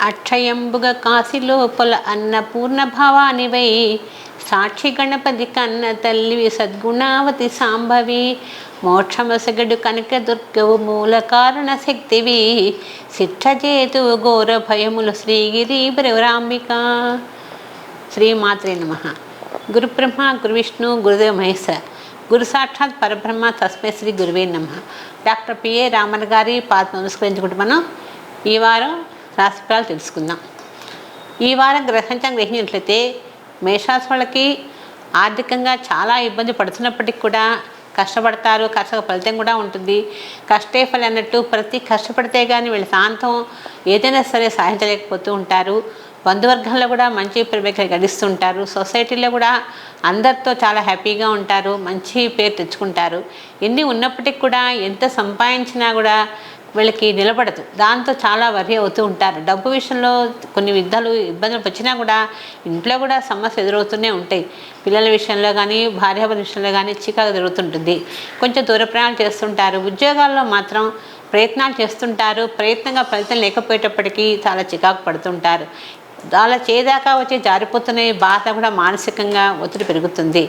అక్షయంబుగ కాశి లోపల అన్నపూర్ణ భవానివై సాక్షి గణపతి కన్న తల్లివి సద్గుణావతి సాంభవి మోక్షమసగడు కనక దుర్గవు మూల కారణ శక్తివి శిక్షజేతువు ఘోర భయములు శ్రీగిరి బ్రవరాంబిక. శ్రీమాత్రే నమః. గురు బ్రహ్మ గురు విష్ణు గురుదేవ మహేశ్వర గురు సాక్షాత్ పరబ్రహ్మ తస్మై శ్రీ గురువే నమః. డాక్టర్ పిఏ రామన్ గారి పాద నమస్కరించుకుంటూ మనం ఈ వారం రాశిఫలాలు తెలుసుకుందాం. ఈ వారం గ్రహించడం గ్రహించినట్లయితే మేషరాశి వాళ్ళకి ఆర్థికంగా చాలా ఇబ్బంది పడుతున్నప్పటికీ కూడా కష్టపడతారు, కష్ట ఫలితం కూడా ఉంటుంది. కష్టే ఫలి అన్నట్టు ప్రతి కష్టపడితే కానీ వీళ్ళ శాంతం ఏదైనా సరే సాధించలేకపోతూ ఉంటారు. బంధువర్గంలో కూడా మంచి ప్రేమగా గడిస్తుంటారు. సొసైటీలో కూడా అందరితో చాలా హ్యాపీగా ఉంటారు, మంచి పేరు తెచ్చుకుంటారు. ఎన్ని ఉన్నప్పటికీ కూడా ఎంత సంపాదించినా కూడా వీళ్ళకి నిలబడదు. దాంతో చాలా వరి అవుతూ ఉంటారు. డబ్బు విషయంలో కొన్ని ఇబ్బందులు వచ్చినా కూడా ఇంట్లో కూడా సమస్య ఎదురవుతూనే ఉంటాయి. పిల్లల విషయంలో కానీ భార్యాభర్తల విషయంలో కానీ చికాకు జరుగుతుంటుంది. కొంచెం దూర ప్రయాణాలు చేస్తుంటారు. ఉద్యోగాల్లో మాత్రం ప్రయత్నాలు చేస్తుంటారు. ప్రయత్నంగా ఫలితం లేకపోయేటప్పటికీ చాలా చికాకు పడుతుంటారు. అలా చేదాకా వచ్చి జారిపోతున్న బాధ కూడా మానసికంగా ఒత్తిడి పెరుగుతుంది.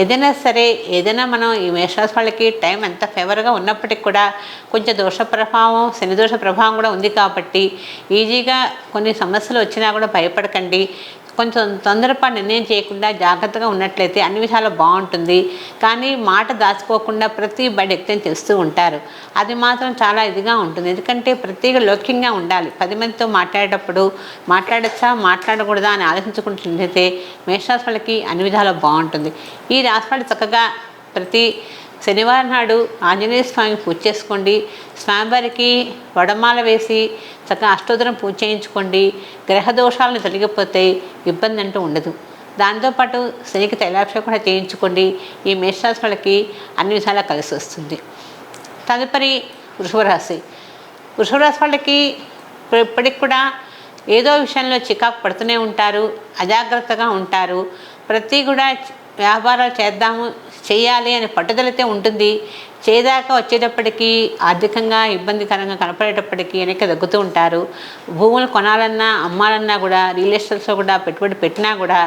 ఏదైనా మనం ఈ మేషరాశి వాళ్ళకి టైం ఎంత ఫేవర్గా ఉన్నప్పటికీ కూడా కొంచెం దోష ప్రభావం, శని దోష ప్రభావం కూడా ఉంది కాబట్టి ఈజీగా కొన్ని సమస్యలు వచ్చినా కూడా భయపడకండి. కొంచెం తొందరపాటు నిర్ణయం చేయకుండా జాగ్రత్తగా ఉన్నట్లయితే అన్ని విధాలు బాగుంటుంది. కానీ మాట దాచుకోకుండా ప్రతి బయట వ్యక్తం చేస్తూ ఉంటారు. అది మాత్రం చాలా ఇదిగా ఉంటుంది. ఎందుకంటే ప్రతిగా లౌక్యంగా ఉండాలి. 10 మందితో మాట్లాడేటప్పుడు మాట్లాడచ్చా మాట్లాడకూడదా అని ఆలోచించుకుంటున్నట్లయితే మేషరాశి వాళ్ళకి అన్ని విధాలు బాగుంటుంది. ఈ రాశి వాళ్ళు చక్కగా ప్రతి శనివారం నాడు ఆంజనేయ స్వామి పూజ చేసుకోండి. స్వామివారికి వడమాల వేసి చక్కగా అష్టోత్తరం పూజ చేయించుకోండి. గ్రహ దోషాలను తొలగిపోతే ఇబ్బంది అంటూ ఉండదు. దాంతోపాటు శనికి తైలాభిషేకం కూడా చేయించుకోండి. ఈ మేషరాశి వాళ్ళకి అన్ని విధాలా కలిసి వస్తుంది. తదుపరి వృషభరాశి. వృషభరాశి వాళ్ళకి ఇప్పటికి కూడా ఏదో విషయంలో చికాకు పడుతూనే ఉంటారు, అజాగ్రత్తగా ఉంటారు. ప్రతి కూడా వ్యాపారాలు చేయాలి అనే పట్టుదలైతే ఉంటుంది. చేదాకా వచ్చేటప్పటికీ ఆర్థికంగా ఇబ్బందికరంగా కనపడేటప్పటికీ వెనక్కి తగ్గుతూ ఉంటారు. భూములు కొనాలన్నా అమ్మాలన్నా కూడా రియల్ ఎస్టేట్స్లో కూడా పెట్టుబడి పెట్టినా కూడా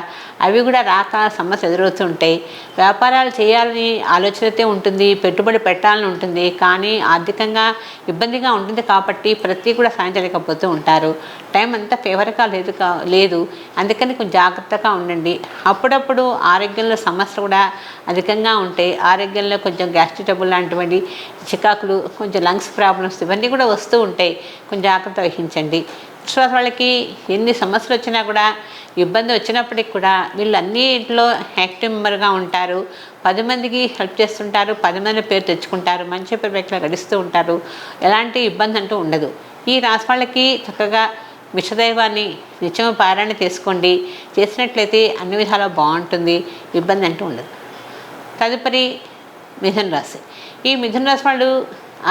అవి కూడా రాక సమస్య ఎదురవుతూ ఉంటాయి. వ్యాపారాలు చేయాలని ఆలోచన అయితే ఉంటుంది, పెట్టుబడి పెట్టాలని ఉంటుంది. కానీ ఆర్థికంగా ఇబ్బందిగా ఉంటుంది కాబట్టి ప్రతి కూడా సాధించలేకపోతూ ఉంటారు. టైం అంతా ఫేవర్గా లేదు. అందుకని కొంచెం జాగ్రత్తగా ఉండండి. అప్పుడప్పుడు ఆరోగ్యంలో సమస్యలు కూడా అధికంగా ఉంటాయి. ఆరోగ్యంలో కొంచెం గ్యాస్ట్రిక్ ట్రబుల్ లాంటివంటి చికాకులు, కొంచెం లంగ్స్ ప్రాబ్లమ్స్ ఇవన్నీ కూడా వస్తూ ఉంటాయి. కొంచెం జాగ్రత్త వహించండి. విశ్వాస వాళ్ళకి ఎన్ని సమస్యలు వచ్చినా కూడా ఇబ్బంది వచ్చినప్పటికి కూడా వీళ్ళు అన్నింటిలో యాక్టివ్ మెంబర్గా ఉంటారు. 10 మందికి హెల్ప్ చేస్తుంటారు. 10 మంది పేరు తెచ్చుకుంటారు. మంచి పేరు గడిస్తూ ఉంటారు. ఎలాంటి ఇబ్బంది అంటూ ఉండదు. ఈ రాశి వాళ్ళకి చక్కగా విషదైవాన్ని నిత్యం పారాయణ చేసుకోండి. చేసినట్లయితే అన్ని విధాలా బాగుంటుంది, ఇబ్బంది అంటూ ఉండదు. తదుపరి మిథున రాశి. ఈ మిథున రాశి వాళ్ళు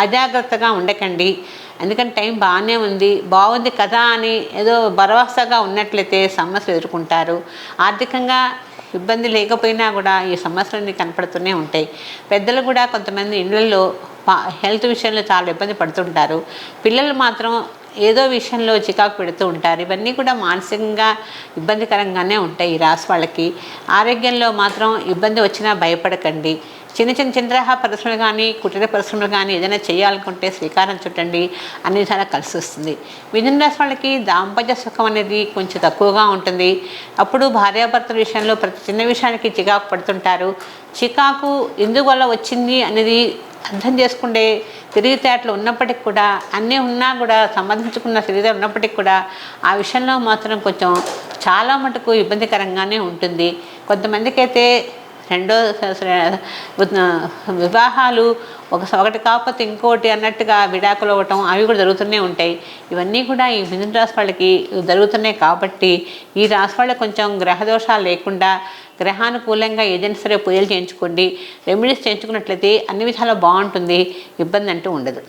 అజాగ్రత్తగా ఉండకండి. ఎందుకంటే టైం బాగుంది కదా అని ఏదో భరోసాగా ఉన్నట్లయితే సమస్యలు ఎదుర్కొంటారు. ఆర్థికంగా ఇబ్బంది లేకపోయినా కూడా ఈ సమస్యలన్నీ కనపడుతూనే ఉంటాయి. పెద్దలు కూడా కొంతమంది ఇళ్లలో హెల్త్ విషయంలో చాలా ఇబ్బంది పడుతుంటారు. పిల్లలు మాత్రం ఏదో విషయంలో చికాకు పెడుతూ ఉంటారు. ఇవన్నీ కూడా మానసికంగా ఇబ్బందికరంగానే ఉంటాయి. ఈ రాశి వాళ్ళకి ఆరోగ్యంలో మాత్రం ఇబ్బంది వచ్చినా భయపడకండి. చిన్న పరిశ్రమలు కానీ కుటీర పరిశ్రమలు కానీ ఏదైనా చేయాలనుకుంటే శ్రీకారం చుట్టండి. అన్ని చాలా కలిసి వస్తుంది. మిథున రాశి వాళ్ళకి దాంపత్య సుఖం అనేది కొంచెం తక్కువగా ఉంటుంది. అప్పుడు భార్యాభర్తల విషయంలో ప్రతి చిన్న విషయానికి చికాకు పడుతుంటారు. చికాకు ఎందువల్ల వచ్చింది అనేది అర్థం చేసుకుంటే తెలివితేటలు ఉన్నప్పటికి కూడా అన్నీ ఉన్నా కూడా సంబంధించుకున్న తెలివితేటలు ఉన్నప్పటికీ కూడా ఆ విషయంలో మాత్రం కొంచెం చాలా మటుకు ఇబ్బందికరంగానే ఉంటుంది. కొంతమందికి అయితే రెండో వివాహాలు ఒకటి కాకపోతే ఇంకోటి అన్నట్టుగా విడాకులు అవ్వటం అవి కూడా జరుగుతూనే ఉంటాయి. ఇవన్నీ కూడా ఈ మిథున రాశి వాళ్ళకి జరుగుతున్నాయి. కాబట్టి ఈ రాశి వాళ్ళకి కొంచెం గ్రహదోషాలు లేకుండా గ్రహానుకూలంగా ఏదైనా సరే పూజలు చేయించుకోండి. రెమెడీస్ చేయించుకున్నట్లయితే అన్ని విధాలా బాగుంటుంది, ఇబ్బంది అంటూ ఉండదు.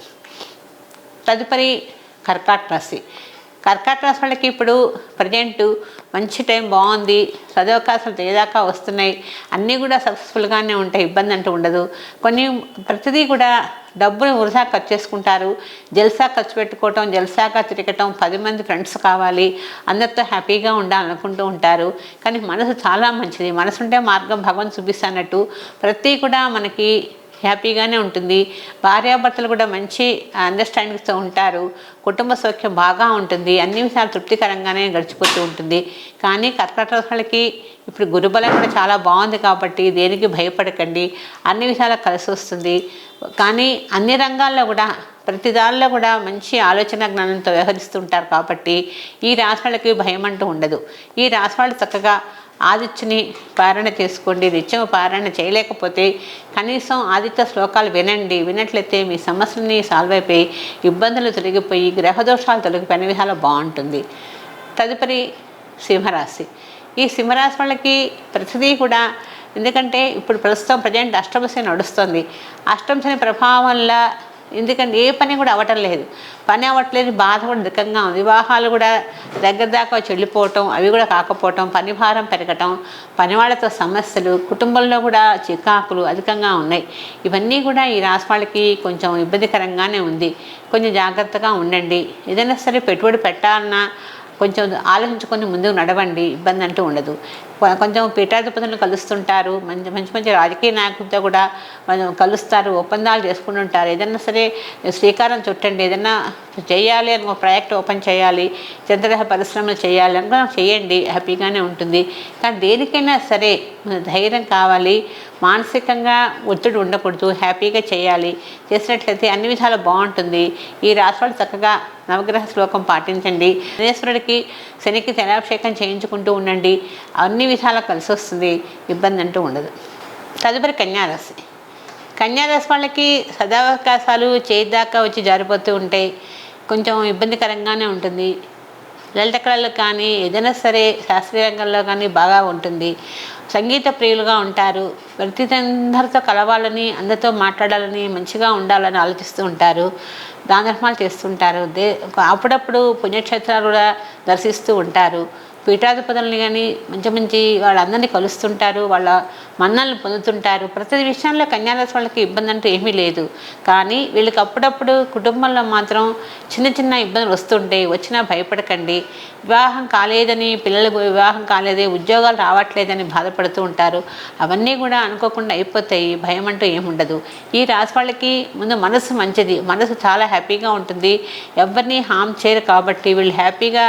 తదుపరి కర్కాటక రాశి. కర్కాటక రాశి వాళ్ళకి ఇప్పుడు ప్రజెంటు మంచి టైం బాగుంది, సదవకాశాలు తేదాకా వస్తున్నాయి, అన్నీ కూడా సక్సెస్ఫుల్గానే ఉంటాయి, ఇబ్బంది అంటూ ఉండదు. ప్రతిదీ కూడా డబ్బును వృధా ఖర్చు చేసుకుంటారు, జల్సా ఖర్చు పెట్టుకోవటం, జల్సాగా తిరగటం, 10 మంది ఫ్రెండ్స్ కావాలి, అందరితో హ్యాపీగా ఉండాలనుకుంటూ ఉంటారు. కానీ మనసు చాలా మంచిది, మనసు ఉంటే మార్గం భగవంతుడు చూపిస్తున్నట్టు ప్రతి కూడా మనకి హ్యాపీగానే ఉంటుంది. భార్యాభర్తలు కూడా మంచి అండర్స్టాండింగ్తో ఉంటారు, కుటుంబ సౌఖ్యం బాగా ఉంటుంది, అన్ని విషయాలు తృప్తికరంగానే గడిచిపోతూ ఉంటుంది. కానీ కర్కాటక వాళ్ళకి ఇప్పుడు గురుబలం కూడా చాలా బాగుంది కాబట్టి దేనికి భయపడకండి, అన్ని విషయాలకు కలిసి వస్తుంది. కానీ అన్ని రంగాల్లో కూడా ప్రతి దానిలో కూడా మంచి ఆలోచన జ్ఞానంతో వ్యవహరిస్తుంటారు కాబట్టి ఈ రాశి వాళ్ళకి భయం అంటూ ఉండదు. ఈ రాశి వాళ్ళు చక్కగా ఆదిత్యుని పారాయణ చేసుకోండి. నిత్యం పారాయణ చేయలేకపోతే కనీసం ఆదిత్య శ్లోకాలు వినండి. వినట్లయితే మీ సమస్యలని సాల్వ్ అయిపోయి, ఇబ్బందులు తొలగిపోయి, గ్రహదోషాలు తొలగిపోయి అన్ని విధాలు బాగుంటుంది. తదుపరి సింహరాశి. ఈ సింహరాశి వాళ్ళకి ప్రతిదీ కూడా, ఎందుకంటే ఇప్పుడు ప్రజెంట్ అష్టమశని నడుస్తుంది. అష్టమశని ప్రభావం వల్ల ఎందుకంటే ఏ పని కూడా అవ్వటం లేదు, పని అవ్వట్లేదు, బాధ కూడా అధికంగా ఉంది. వివాహాలు కూడా దగ్గర దాకా చెల్లిపోవటం, అవి కూడా కాకపోవటం, పని భారం పెరగటం, పని వాళ్ళతో సమస్యలు, కుటుంబంలో కూడా చికాకులు అధికంగా ఉన్నాయి. ఇవన్నీ కూడా ఈ రాశి వాళ్ళకి కొంచెం ఇబ్బందికరంగానే ఉంది. కొంచెం జాగ్రత్తగా ఉండండి. ఏదైనా సరే పెట్టుబడి పెట్టాలన్నా కొంచెం ఆలోచించుకొని ముందుకు నడవండి, ఇబ్బంది అంటూ ఉండదు. కొంచెం పీఠాధిపతులను కలుస్తుంటారు, మంచి రాజకీయ నాయకులతో కూడా కలుస్తారు, ఒప్పందాలు చేసుకుంటుంటారు. ఏదైనా సరే శ్రీకారం చుట్టండి, ఏదైనా చేయాలి అని ఒక ప్రాజెక్ట్ ఓపెన్ చేయాలి, చంద్రగ్రహ పరిశ్రమలు చేయాలి అనుకున్నా చేయండి, హ్యాపీగానే ఉంటుంది. కానీ దేనికైనా సరే ధైర్యం కావాలి, మానసికంగా ఒత్తిడి ఉండకూడదు, హ్యాపీగా చేయాలి. చేసినట్లయితే అన్ని విధాలు బాగుంటుంది. ఈ రాశి వాళ్ళు చక్కగా నవగ్రహ శ్లోకం పాటించండి, శనేశ్వరుడికి శనికి తైలాభిషేకం చేయించుకుంటూ ఉండండి, అన్ని విధాలా కలిసి వస్తుంది, ఇబ్బంది అంటూ ఉండదు. తదుపరి కన్యారాశి. కన్యారాశి వాళ్ళకి సదావకాశాలు చేయిదాకా వచ్చి జారిపోతూ ఉంటాయి, కొంచెం ఇబ్బందికరంగానే ఉంటుంది. లలిత కళలు కానీ ఏదైనా సరే శాస్త్రీయ రంగంలో కానీ బాగా ఉంటుంది. సంగీత ప్రియులుగా ఉంటారు, అందరితో కలవాలని, అందరితో మాట్లాడాలని, మంచిగా ఉండాలని ఆలోచిస్తూ ఉంటారు, దాన ధర్మాలు చేస్తుంటారు, అప్పుడప్పుడు పుణ్యక్షేత్రాలు కూడా దర్శిస్తూ ఉంటారు. పీఠాధిపతులని కానీ మంచి వాళ్ళందరినీ కలుస్తుంటారు, వాళ్ళ మన్నలను పొందుతుంటారు. ప్రతి విషయంలో కన్యారాశి వాళ్ళకి ఇబ్బంది అంటూ ఏమీ లేదు. కానీ వీళ్ళకి అప్పుడప్పుడు కుటుంబంలో మాత్రం చిన్న ఇబ్బందులు వస్తుంటాయి. వచ్చినా భయపడకండి. వివాహం కాలేదని, పిల్లలకు వివాహం కాలేదే, ఉద్యోగాలు రావట్లేదని బాధపడుతూ ఉంటారు. అవన్నీ కూడా అనుకోకుండా అయిపోతాయి, భయం అంటూ ఏముండదు. ఈ రాశి వాళ్ళకి ముందు మనసు మంచిది, మనసు చాలా హ్యాపీగా ఉంటుంది, ఎవరిని హామ్ చేయరు కాబట్టి వీళ్ళు హ్యాపీగా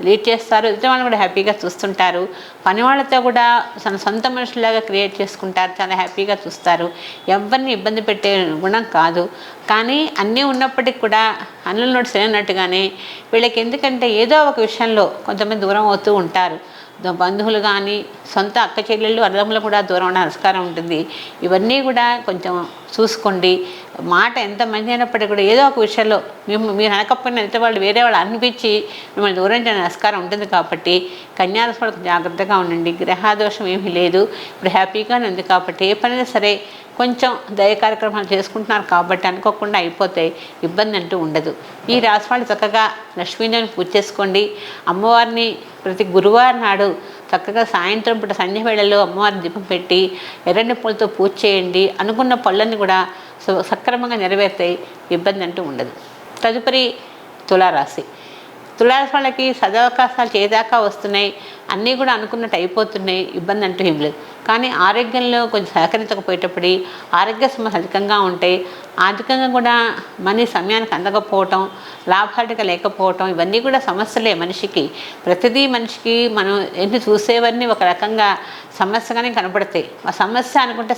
లీడ్ చేస్తారు, ఎదుటి వాళ్ళు కూడా హ్యాపీగా చూస్తుంటారు. పని వాళ్ళతో కూడా తన సొంత మనుషులాగా క్రియేట్ చేసుకుంటారు, చాలా హ్యాపీగా చూస్తారు. ఎవరిని ఇబ్బంది పెట్టే గుణం కాదు. కానీ అన్నీ ఉన్నప్పటికీ కూడా అన్నుల నోటి తెలియనట్టుగానే వీళ్ళకి, ఎందుకంటే ఏదో ఒక విషయంలో కొంతమంది దూరం అవుతూ ఉంటారు. బంధువులు కానీ సొంత అక్క చెల్లెళ్ళు అన్నదమ్ములు కూడా దూరం ఉన్న నమస్కారం ఉంటుంది. ఇవన్నీ కూడా కొంచెం చూసుకోండి. మాట ఎంత మంచి అయినప్పటికీ కూడా ఏదో ఒక విషయంలో మీరు అనకపోయినా ఎదుటి వాళ్ళు వేరే వాళ్ళు అనిపించి మిమ్మల్ని దూరం చేయడానికి నమస్కారం ఉంటుంది. కాబట్టి కన్యారాశి వాళ్ళకి జాగ్రత్తగా ఉండండి. గ్రహదోషం ఏమీ లేదు, ఇప్పుడు హ్యాపీగానే ఉంది. కాబట్టి ఏ పనైనా సరే కొంచెం దయ కార్యక్రమాలు చేసుకుంటున్నారు కాబట్టి అనుకోకుండా అయిపోతాయి, ఇబ్బంది అంటూ ఉండదు. ఈ రాశి వాళ్ళు చక్కగా లక్ష్మీదేవిని పూజ చేసుకోండి. అమ్మవారిని ప్రతి గురువారం నాడు చక్కగా సాయంత్రం పూట సంధ్య వేళల్లో అమ్మవారిని దీపం పెట్టి ఎర్రని పూలతో పూజ చేయండి. అనుకున్న పనులన్నీ కూడా సక్రమంగా నెరవేరుతాయి, ఇబ్బంది అంటూ ఉండదు. తదుపరి తులారాశి. తులారాశి వాళ్ళకి సదవకాశాలు చేదాకా వస్తున్నాయి, అన్నీ కూడా అనుకున్నట్టు అయిపోతున్నాయి, ఇబ్బంది అంటూ ఏం లేదు. కానీ ఆరోగ్యంలో కొంచెం సహకరించకపోయేటప్పుడు ఆరోగ్య సమస్యలు అధికంగా ఉంటాయి. ఆర్థికంగా కూడా మనీ సమయానికి అందకపోవటం, లాభాధిక లేకపోవటం, ఇవన్నీ కూడా సమస్యలే మనిషికి. ప్రతిదీ మనిషికి మనం ఎన్ని చూసేవన్నీ ఒక రకంగా సమస్యగానే కనపడతాయి. ఆ సమస్య అనుకుంటే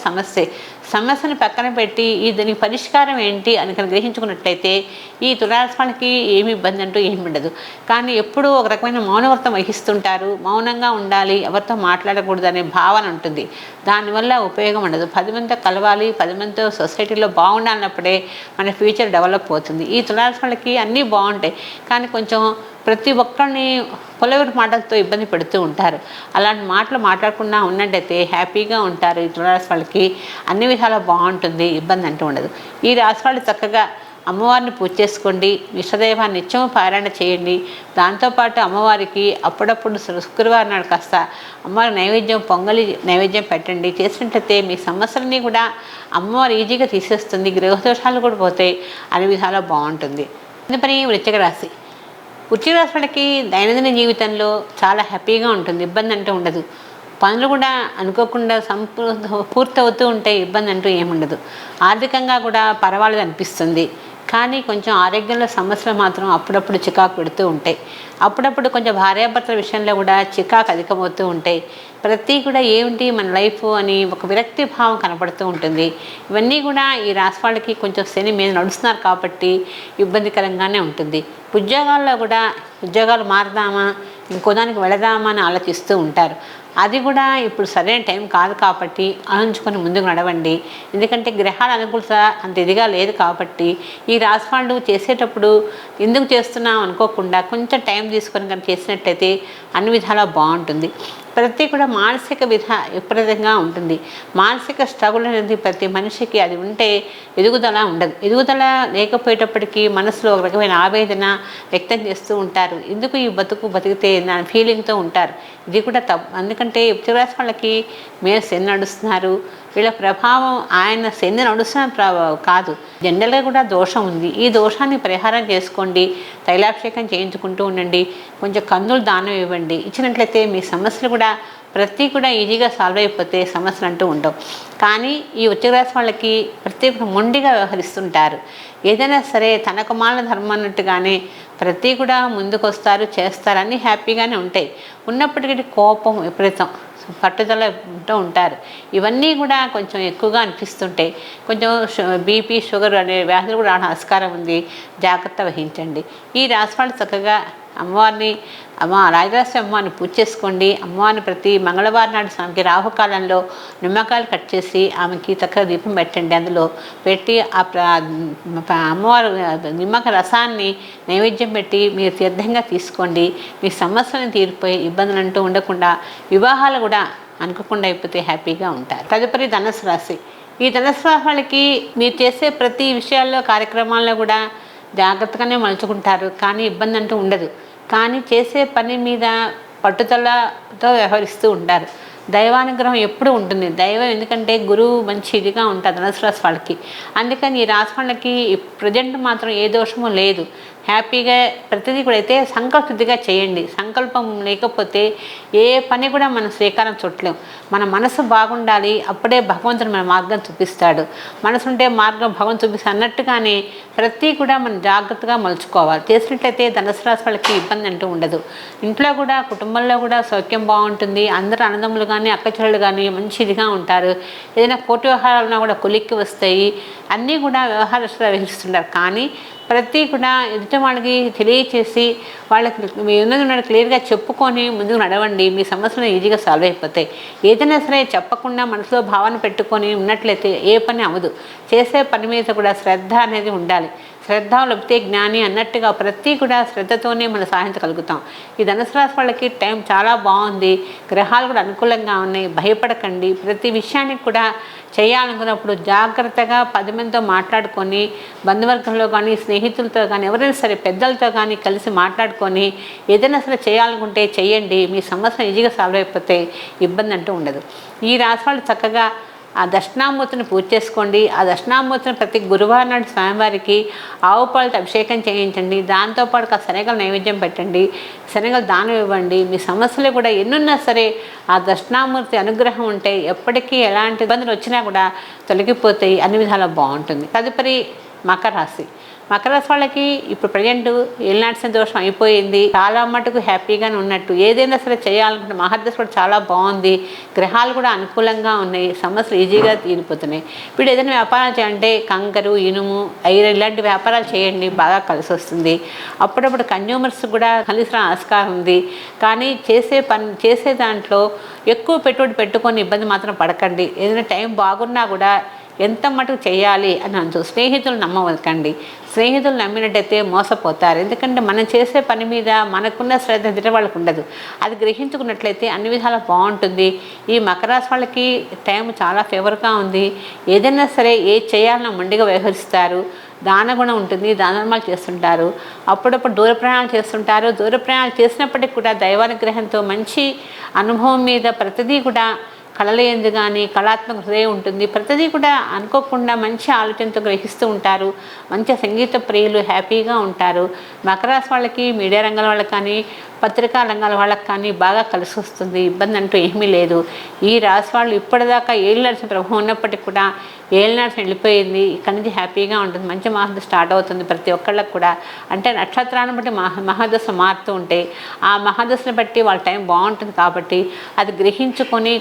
సమస్యని పక్కన పెట్టి దీనికి పరిష్కారం ఏంటి అని గ్రహించుకున్నట్లయితే ఈ తులారాశి వాళ్ళకి ఏమి ఇబ్బంది అంటూ ఏమి ఉండదు. కానీ ఎప్పుడూ ఒక రకమైన మౌనవ్రతం వహిస్తుంటారు. మౌనంగా ఉండాలి, ఎవరితో మాట్లాడకూడదు అనే భావన ఉంటుంది. దానివల్ల ఉపయోగం ఉండదు. 10 మందితో కలవాలి, 10 మందితో సొసైటీలో బాగుండాలన్నప్పుడే మన ఫ్యూచర్ డెవలప్ అవుతుంది. ఈ తులారాశి వాళ్ళకి అన్నీ బాగుంటాయి, కానీ కొంచెం ప్రతి ఒక్కరిని పొలవిటి మాటలతో ఇబ్బంది పెడుతూ ఉంటారు. అలాంటి మాటలు మాట్లాడకుండా ఉన్నట్టయితే హ్యాపీగా ఉంటారు. ఈ తులారాశి వాళ్ళకి అన్ని విధాలా బాగుంటుంది, ఇబ్బంది అంటూ ఉండదు. ఈ రాశి వాళ్ళు చక్కగా అమ్మవారిని పూజ చేసుకోండి, ఇష్టదైవాన్ని నిత్యము పారాయణ చేయండి. దాంతోపాటు అమ్మవారికి అప్పుడప్పుడు శుక్రవారం నాడు కాస్త అమ్మవారి నైవేద్యం పొంగలి నైవేద్యం పెట్టండి. చేసినట్లయితే మీ సమస్యలన్నీ కూడా అమ్మవారు ఈజీగా తీసేస్తుంది, గృహదోషాలు కూడా పోతాయి, అన్ని విధాలా బాగుంటుంది. అందుకని వృశ్చిక రాశి వాళ్ళకి దైనందిన జీవితంలో చాలా హ్యాపీగా ఉంటుంది, ఇబ్బంది అంటూ ఉండదు. పనులు కూడా అనుకోకుండా పూర్తవుతూ ఉంటే ఇబ్బంది అంటూ ఏముండదు. ఆర్థికంగా కూడా పర్వాలేదు అనిపిస్తుంది. కానీ కొంచెం ఆరోగ్యంలో సమస్యలు మాత్రం అప్పుడప్పుడు చికాకు పెడుతూ ఉంటాయి. అప్పుడప్పుడు కొంచెం భార్యాభర్తల విషయంలో కూడా చికాకు అధికమవుతూ ఉంటాయి. ప్రతి కూడా ఏమిటి మన లైఫ్ అని ఒక విరక్తి భావం కనపడుతూ ఉంటుంది. ఇవన్నీ కూడా ఈ రాశి వాళ్ళకి కొంచెం శని మీద నడుస్తున్నారు కాబట్టి ఇబ్బందికరంగానే ఉంటుంది. ఉద్యోగాల్లో కూడా ఉద్యోగాలు మారదామా, ఇంకో దానికి వెళదామా అని ఆలోచిస్తూ ఉంటారు. అది కూడా ఇప్పుడు సరైన టైం కాదు కాబట్టి ఆలోచించుకొని ముందుకు నడవండి. ఎందుకంటే గ్రహాల అనుకూలత అంత ఇదిగా లేదు కాబట్టి ఈ రాశి వాళ్ళు చేసేటప్పుడు ఎందుకు చేస్తున్నాం అనుకోకుండా కొంచెం టైం తీసుకొని కానీ చేసినట్టయితే అన్ని విధాలా బాగుంటుంది. ప్రతి కూడా మానసిక విపరీతంగా ఉంటుంది. మానసిక స్ట్రగుల్ అనేది ప్రతి మనిషికి అది ఉంటే ఎదుగుదల ఉండదు. ఎదుగుదల లేకపోయేటప్పటికీ మనసులో ఒక రకమైన ఆవేదన వ్యక్తం చేస్తూ ఉంటారు. ఎందుకు ఈ బతికితే నా ఫీలింగ్తో ఉంటారు. ఇది కూడా ఎందుకంటే వృశ్చిక రాశి వాళ్ళకి మీరు శని నడుస్తున్నారు. వీళ్ళ ప్రభావం ఆయన శని నడుస్తున్న కాదు, జనరల్గా కూడా దోషం ఉంది. ఈ దోషాన్ని పరిహారం చేసుకోండి, తైలాభిషేకం చేయించుకుంటూ ఉండండి, కొంచెం కందులు దానం ఇవ్వండి. ఇచ్చినట్లయితే మీ సమస్యలు కూడా ప్రతి కూడా ఈజీగా సాల్వ్ అయిపోతే సమస్యలు అంటూ ఉండవు. కానీ ఈ వృశ్చిక రాశి వాళ్ళకి ప్రత్యేక మొండిగా వ్యవహరిస్తుంటారు. ఏదైనా సరే తనకు మాలిన ధర్మం అన్నట్టుగానే ప్రతి కూడా ముందుకు వస్తారు, చేస్తారు, అన్నీ హ్యాపీగానే ఉంటాయి. ఉన్నప్పటికీ కోపం విపరీతం, పట్టుదల ఉంటూ ఉంటారు. ఇవన్నీ కూడా కొంచెం ఎక్కువగా అనిపిస్తుంటాయి. కొంచెం బీపీ షుగర్ అనే వ్యాధులు కూడా ఆస్కారం ఉంది, జాగ్రత్త వహించండి. ఈ రాశి వాళ్ళు చక్కగా అమ్మవారిని రాజరాజ అమ్మవారిని పూజ చేసుకోండి. అమ్మవారిని ప్రతి మంగళవారం నాడు స్వామికి రాహుకాలంలో నిమ్మకాయలు కట్ చేసి ఆమెకి చక్కగా దీపం పెట్టండి. అందులో పెట్టి అమ్మవారు నిమ్మకాయ రసాన్ని నైవేద్యం పెట్టి మీరు తీర్థంగా తీసుకోండి. మీ సమస్యలను తీరిపోయి ఇబ్బందులు అంటూ ఉండకుండా వివాహాలు కూడా అనుకోకుండా అయిపోతే హ్యాపీగా ఉంటారు. తదుపరి ధనుసు రాశి. ఈ ధనుసు రాశి వాళ్ళకి మీరు చేసే ప్రతి విషయాల్లో కార్యక్రమాల్లో కూడా జాగ్రత్తగానే మలుచుకుంటారు, కానీ ఇబ్బంది అంటూ ఉండదు. కానీ చేసే పని మీద పట్టుదలతో వ్యవహరిస్తూ ఉంటారు. దైవానుగ్రహం ఎప్పుడు ఉంటుంది. దైవం ఎందుకంటే గురువు మంచి ఇదిగా ఉంటుంది ధనుసు రాశి వాళ్ళకి. అందుకని ఈ రాశి వాళ్ళకి ప్రజెంట్ మాత్రం ఏ దోషము లేదు, హ్యాపీగా ప్రతిదీ కూడా. అయితే సంకల్పశుద్ధిగా చేయండి. సంకల్పం లేకపోతే ఏ పని కూడా మనం శ్రీకారం చుట్టలేం. మన మనసు బాగుండాలి, అప్పుడే భగవంతుడు మన మార్గం చూపిస్తాడు. మనసు ఉంటే మార్గం భగవంతుడు చూపిస్తాడు అన్నట్టుగానే ప్రతి కూడా మనం జాగ్రత్తగా మలుచుకోవాలి. చేసినట్లయితే ధనుసు రాశి వాళ్ళకి ఇబ్బంది అంటూ ఉండదు. ఇంట్లో కూడా కుటుంబంలో కూడా సౌఖ్యం బాగుంటుంది. అందరూ అన్నదమ్ములు కానీ అక్కచెల్లెలు కానీ మంచిదిగా ఉంటారు. ఏదైనా కోర్టు వ్యవహారాలు ఉన్నా కూడా కొలిక్కి వస్తాయి. అన్నీ కూడా వ్యవహారస్తులు వ్యవహరిస్తుంటారు. కానీ ప్రతి కూడా ఎదుటి వాళ్ళకి తెలియచేసి వాళ్ళకి మీ ఉన్నది క్లియర్గా చెప్పుకొని ముందుకు నడవండి. మీ సమస్యలు ఈజీగా సాల్వ్ అయిపోతాయి. ఏదైనా సరే చెప్పకుండా మనసులో భావన పెట్టుకొని ఉన్నట్లయితే ఏ పని అవ్వదు. చేసే పని మీద కూడా శ్రద్ధ అనేది ఉండాలి. శ్రద్ధ లభితే జ్ఞాని అన్నట్టుగా ప్రతి కూడా శ్రద్ధతోనే మనం సాధించగలుగుతాం. ఈ ధనుసు రాశి వాళ్ళకి టైం చాలా బాగుంది. గ్రహాలు కూడా అనుకూలంగా ఉన్నాయి. భయపడకండి. ప్రతి విషయానికి కూడా చేయాలనుకున్నప్పుడు జాగ్రత్తగా 10 మందితో మాట్లాడుకొని, బంధువర్గంలో కానీ స్నేహితులతో కానీ ఎవరైనా సరే పెద్దలతో కానీ కలిసి మాట్లాడుకొని ఏదైనా సరే చేయాలనుకుంటే చేయండి. మీ సమస్య ఈజీగా సాల్వ్ అయిపోతే ఇబ్బంది అంటూ ఉండదు. ఈ రాశి వాళ్ళు చక్కగా ఆ దక్షిణామూర్తిని పూజ చేసుకోండి. ఆ దక్షిణామూర్తిని ప్రతి గురువారం నాడు స్వామివారికి ఆవు పాలతో అభిషేకం చేయించండి. దాంతోపాటు శనగలు నైవేద్యం పెట్టండి, శనగలు దానం ఇవ్వండి. మీ సమస్యలు కూడా ఎన్నున్నా సరే ఆ దక్షిణామూర్తి అనుగ్రహం ఉంటే ఎప్పటికీ ఎలాంటి ఇబ్బందులు వచ్చినా కూడా తొలగిపోతాయి. అన్ని విధాలా బాగుంటుంది. తదుపరి మకర రాశి. మకర రాశి వాళ్ళకి ఇప్పుడు ప్రజెంట్ ఏలినాటి దోషం అయిపోయింది. చాలా మటుకు హ్యాపీగానే ఉన్నట్టు. ఏదైనా సరే చేయాలనుకుంటే మహర్దశ కూడా చాలా బాగుంది. గ్రహాలు కూడా అనుకూలంగా ఉన్నాయి. సమస్యలు ఈజీగా తీరిపోతున్నాయి. ఇప్పుడు ఏదైనా వ్యాపారాలు చేయాలంటే కంకరు, ఇనుము, ఐరన్ ఇలాంటి వ్యాపారాలు చేయండి, బాగా కలిసి వస్తుంది. అప్పుడప్పుడు కన్జ్యూమర్స్ కూడా కలిసి ఆస్కారం ఉంది. కానీ చేసే దాంట్లో ఎక్కువ పెట్టుబడి పెట్టుకొని ఇబ్బంది మాత్రం పడకండి. ఏదైనా టైం బాగున్నా కూడా ఎంత మటుకు చేయాలి అని అంటూ స్నేహితులు నమ్మవకండి. స్నేహితులు నమ్మినట్టయితే మోసపోతారు. ఎందుకంటే మనం చేసే పని మీద మనకున్న శ్రద్ధ ఎదుటి వాళ్ళకు ఉండదు. అది గ్రహించుకున్నట్లయితే అన్ని విధాలా బాగుంటుంది. ఈ మకర రాశి వాళ్ళకి టైం చాలా ఫేవర్గా ఉంది. ఏదైనా సరే చేయాలన్నా మొండిగా వ్యవహరిస్తారు. దాన గుణం ఉంటుంది, దానధర్మాలు చేస్తుంటారు. అప్పుడప్పుడు దూర ప్రయాణాలు చేస్తుంటారు. దూర ప్రయాణాలు చేసినప్పటికీ కూడా దైవానుగ్రహంతో మంచి అనుభవం మీద ప్రతిదీ కూడా కళల యందు కానీ కళాత్మక హృదయం ఉంటుంది. ప్రతిదీ కూడా అనుకోకుండా మంచి ఆలోచనతో గ్రహిస్తూ ఉంటారు. మంచి సంగీత ప్రియులు, హ్యాపీగా ఉంటారు. మకర రాశి వాళ్ళకి మీడియా రంగాల వాళ్ళకి కానీ పత్రికా రంగాల వాళ్ళకి కానీ బాగా కలిసి వస్తుంది. ఇబ్బంది అంటూ ఏమీ లేదు. ఈ రాశి వాళ్ళు ఇప్పటిదాకా ఏళ్ళు నడిచిన ప్రభావం ఉన్నప్పటికీ కూడా ఏళ్ళు నడిచిన వెళ్ళిపోయింది. ఇక్కడి నుంచి హ్యాపీగా ఉంటుంది. మంచి మహాదశ స్టార్ట్ అవుతుంది ప్రతి ఒక్కళ్ళకి కూడా. అంటే నక్షత్రాన్ని బట్టి మహాదశ మారుతూ ఉంటే ఆ మహాదశను బట్టి వాళ్ళ టైం బాగుంటుంది. కాబట్టి అది గ్రహించుకొని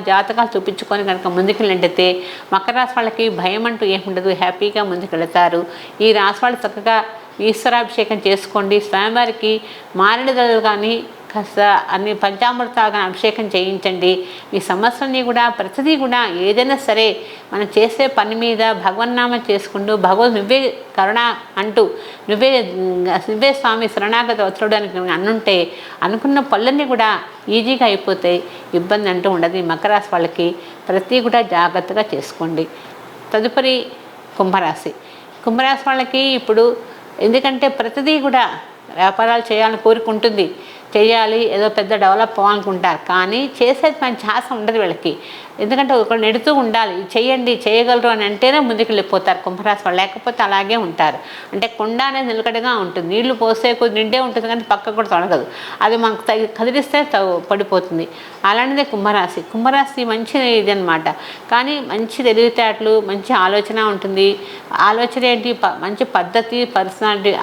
జాతకాలు చూపించుకొని కనుక ముందుకు వెళ్ళితే మకర రాశి వాళ్ళకి భయం అంటూ ఏముండదు. హ్యాపీగా ముందుకు వెళతారు. ఈ రాశి వాళ్ళు చక్కగా ఈశ్వరాభిషేకం చేసుకోండి. స్వామివారికి మారేడుదలలు కానీ కాస్త అన్ని పంచామృతాలు కానీ అభిషేకం చేయించండి. ఈ సమస్యలన్నీ కూడా ప్రతిదీ కూడా ఏదైనా సరే మనం చేసే పని మీద భగవన్నామం చేసుకుంటూ భగవద్ నువ్వే కరుణ అంటూ నువ్వే స్వామి శరణాగత వత్రుడు అని అనుంటే అనుకున్న పనులన్నీ కూడా ఈజీగా అయిపోతాయి. ఇబ్బంది అంటూ ఉండదు. ఈ మకర రాశి వాళ్ళకి ప్రతి కూడా జాగ్రత్తగా చేసుకోండి. తదుపరి కుంభరాశి. కుంభరాశి వాళ్ళకి ఇప్పుడు ఎందుకంటే ప్రతిదీ కూడా వ్యాపారాలు చేయాలని కోరుకుంటుంది, చేయాలి, ఏదో పెద్ద డెవలప్ అవ్వాలనుకుంటారు. కానీ చేసేది మంచి ఆశ ఉండదు వీళ్ళకి. ఎందుకంటే ఒకళ్ళు నెడుతూ ఉండాలి, చేయండి, చేయగలరు అని అంటేనే ముందుకు వెళ్ళిపోతారు కుంభరాశి వాళ్ళు. లేకపోతే అలాగే ఉంటారు. అంటే కొండ అనేది నిలకడగా ఉంటుంది. నీళ్లు పోసే కొద్ది నిండే ఉంటుంది కానీ పక్క కూడా తొలగదు. అది మనకు కదిలిస్తే పడిపోతుంది. అలాంటిదే కుంభరాశి. కుంభరాశి మంచి ఇది అనమాట. కానీ మంచి తెలివితేటలు, మంచి ఆలోచన ఉంటుంది. ఆలోచన ఏంటి, మంచి పద్ధతి, పర్సనాలిటీ,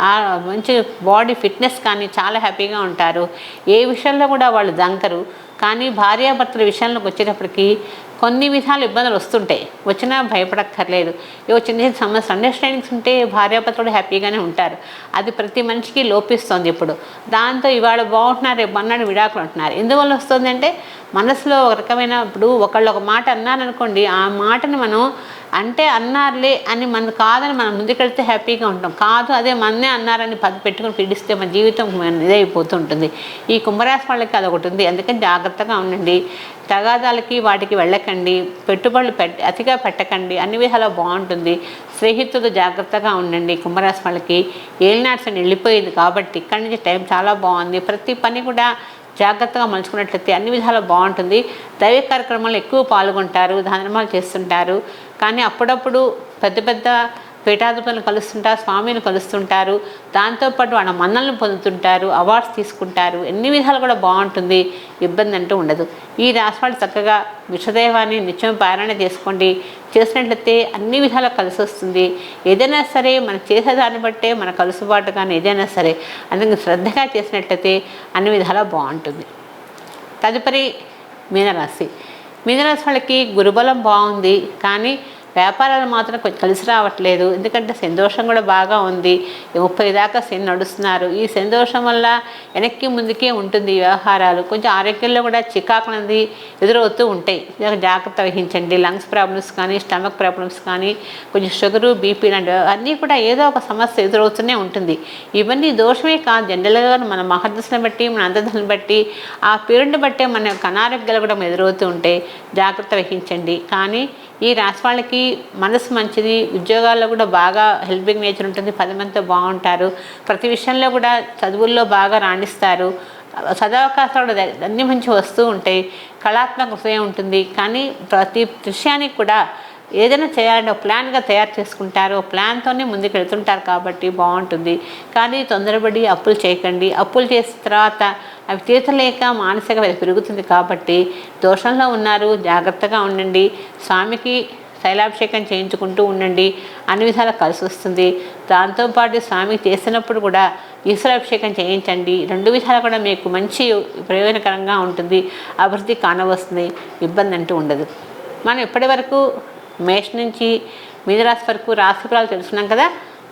మంచి బాడీ ఫిట్నెస్ కానీ చాలా హ్యాపీగా ఉంటారు. ఏ విషయంలో కూడా వాళ్ళు దంకరు. కానీ భార్యాభర్తల విషయంలోకి వచ్చేటప్పటికి కొన్ని విధాలు ఇబ్బందులు వస్తుంటాయి. వచ్చినా భయపడక్కర్లేదు. ఏవో చిన్న చిన్న సమస్య అండర్స్టాండింగ్స్ ఉంటే భార్యాభర్తలు హ్యాపీగానే ఉంటారు. అది ప్రతి మనిషికి లోపిస్తుంది ఇప్పుడు. దాంతో ఇవాళ బాగుంటున్నారు, రేపు అన్నాడు విడాకులు అంటున్నారు. ఎందువల్ల వస్తుంది అంటే మనసులో ఒక రకమైన ఇప్పుడు ఒకళ్ళు ఒక మాట అన్నారనుకోండి, ఆ మాటని మనం అంటే అన్నారులే అని మనం కాదని మనం ముందుకెళ్తే హ్యాపీగా ఉంటాం. కాదు అదే మన్నే అన్నారని పెట్టుకుని పీడిస్తే మన జీవితం ఇదైపోతుంటుంది. ఈ కుంభరాశి వాళ్ళకి అదొకటి ఉంది. అందుకని జాగ్రత్తగా ఉండండి. తగాదాలకి వాటికి వెళ్ళకండి. పెట్టుబడులు అతిగా పెట్టకండి. అన్ని విధాలా బాగుంటుంది. స్నేహితులు జాగ్రత్తగా ఉండండి. కుంభరాశి వాళ్ళకి ఏలినాడ్సని వెళ్ళిపోయింది కాబట్టి ఇక్కడి నుంచి టైం చాలా బాగుంది. ప్రతి పని కూడా జాగ్రత్తగా మలుచుకున్నట్లయితే అన్ని విధాలు బాగుంటుంది. దైవ కార్యక్రమాలు ఎక్కువ పాల్గొంటారు, దానధర్మాలు చేస్తుంటారు. కానీ అప్పుడప్పుడు పెద్ద పెద్ద పీఠాధిపతులను కలుస్తుంటారు, స్వామిని కలుస్తుంటారు. దాంతోపాటు వాళ్ళ మన్నలను పొందుతుంటారు, అవార్డ్స్ తీసుకుంటారు. ఎన్ని విధాలు కూడా బాగుంటుంది. ఇబ్బంది అంటూ ఉండదు. ఈ రాశి వాళ్ళు చక్కగా విషదైవాన్ని నిత్యం పారాయణ చేసుకోండి. చేసినట్లయితే అన్ని విధాలు కలిసి వస్తుంది. ఏదైనా సరే మనం చేసేదాన్ని బట్టే మన కలుసుబాటు కానీ ఏదైనా సరే అందుకని శ్రద్ధగా చేసినట్లయితే అన్ని విధాలా బాగుంటుంది. తదుపరి మీనరాశి. మీనరాశి వాళ్ళకి గురుబలం బాగుంది. కానీ వ్యాపారాలు మాత్రం కొంచెం కలిసి రావట్లేదు. ఎందుకంటే సంతోషం కూడా బాగా ఉంది. 30 దాకా శని నడుస్తున్నారు. ఈ సంతోషం వల్ల వెనక్కి ముందుకే ఉంటుంది వ్యవహారాలు. కొంచెం ఆరోగ్యంలో కూడా చికాకునది ఎదురవుతూ ఉంటాయి. జాగ్రత్త వహించండి. లంగ్స్ ప్రాబ్లమ్స్ కానీ స్టమక్ ప్రాబ్లమ్స్ కానీ కొంచెం షుగరు, బీపీ లాంటి అన్నీ కూడా ఏదో ఒక సమస్య ఎదురవుతూనే ఉంటుంది. ఇవన్నీ దోషమే కాదు. జనరల్గా మన మహర్దశను బట్టి, మన అంతర్దశను బట్టి, ఆ పీరియడ్ని బట్టే మన యొక్క అనారోగ్యాలు కూడా ఎదురవుతూ ఉంటాయి. జాగ్రత్త వహించండి. కానీ ఈ రాశి వాళ్ళకి మనసు మంచిది. ఉద్యోగాల్లో కూడా బాగా హెల్పింగ్ నేచర్ ఉంటుంది. 10 మందితో బాగుంటారు. ప్రతి విషయంలో కూడా చదువుల్లో బాగా రాణిస్తారు. సదవకాశాలు అన్నీ మంచి వస్తూ ఉంటాయి. కళాత్మక హృదయం ఉంటుంది. కానీ ప్రతి విషయానికి కూడా ఏదైనా చేయాలంటే ఒక ప్లాన్గా తయారు చేసుకుంటారు. ప్లాన్తోనే ముందుకు వెళ్తుంటారు కాబట్టి బాగుంటుంది. కానీ తొందరపడి అప్పులు చేయకండి. అప్పులు చేసిన తర్వాత అవి తీర్చలేక మానసిక పెరుగుతుంది కాబట్టి దోషంలో ఉన్నారు. జాగ్రత్తగా ఉండండి. స్వామికి తైలాభిషేకం చేయించుకుంటూ ఉండండి. అన్ని విధాలా కలిసి వస్తుంది. దాంతోపాటు స్వామికి చేసినప్పుడు కూడా ఈశ్వరాభిషేకం చేయించండి. 2 విధాలు కూడా మీకు మంచి ప్రయోజనకరంగా ఉంటుంది. అభివృద్ధి కానవస్తుంది. ఇబ్బంది అంటూ ఉండదు. మనం ఇప్పటి వరకు మేష నుంచి మీనరాశి వరకు రాశి ఫలాలు తెలుసుకున్నాం కదా.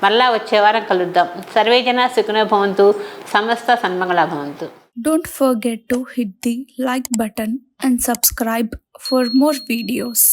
మళ్ళా వచ్చే వారం కలుద్దాం. సర్వేజన సుఖినో భవంతు. సమస్త సన్మంగళ భవంతు. Don't forget to hit the like button and subscribe for more videos.